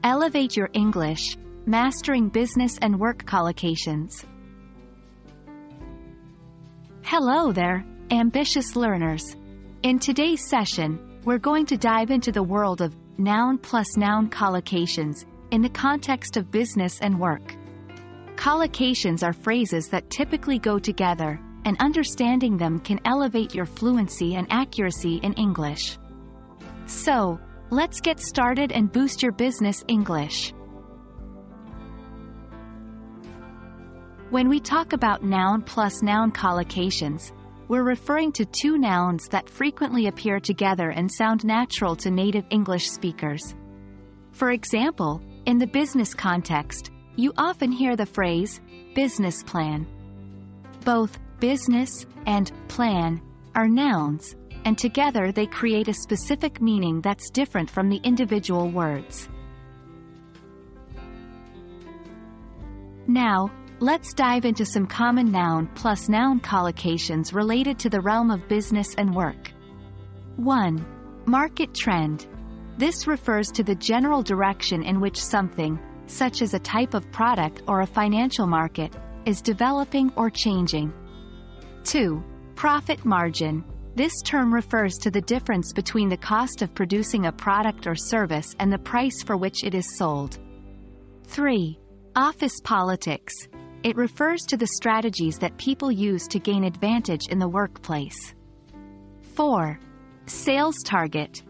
Elevate your English, mastering business and work collocations. Hello there, ambitious learners. In today's session, we're going to dive into the world of noun plus noun collocations in the context of business and work. Collocations are phrases that typically go together, and understanding them can elevate your fluency and accuracy in English. So, let's get started and boost your business English. When we talk about noun plus noun collocations, we're referring to two nouns that frequently appear together and sound natural to native English speakers. For example, in the business context, you often hear the phrase, business plan. Both business and plan are nouns, and together they create a specific meaning that's different from the individual words. Now, let's dive into some common noun plus noun collocations related to the realm of business and work. 1. Market trend. This refers to the general direction in which something, such as a type of product or a financial market, is developing or changing. 2. Profit margin. This term refers to the difference between the cost of producing a product or service and the price for which it is sold. 3. Office politics. It refers to the strategies that people use to gain advantage in the workplace. 4. Sales target.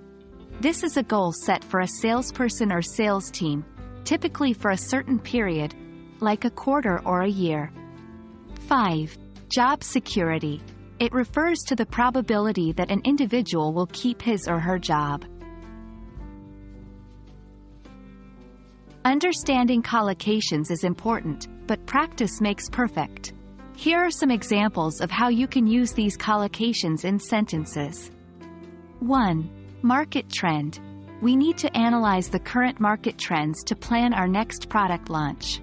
This is a goal set for a salesperson or sales team, typically for a certain period, like a quarter or a year. 5. Job security. It refers to the probability that an individual will keep his or her job. Understanding collocations is important, but practice makes perfect. Here are some examples of how you can use these collocations in sentences. 1. Market trend. We need to analyze the current market trends to plan our next product launch.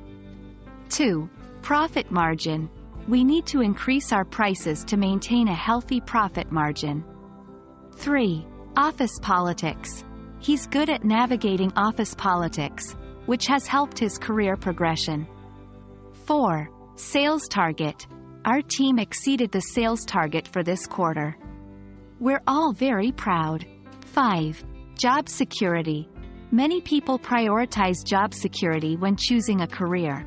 2. Profit margin. We need to increase our prices to maintain a healthy profit margin. 3. Office politics. He's good at navigating office politics, which has helped his career progression. 4. Sales target. Our team exceeded the sales target for this quarter. We're all very proud. 5. Job security. Many people prioritize job security when choosing a career.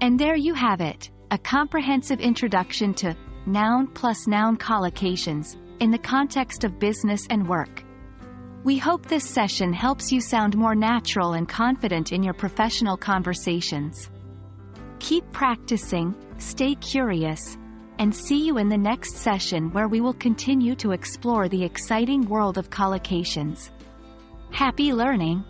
And there you have it, a comprehensive introduction to noun plus noun collocations in the context of business and work. We hope this session helps you sound more natural and confident in your professional conversations. Keep practicing, stay curious, and see you in the next session where we will continue to explore the exciting world of collocations. Happy learning!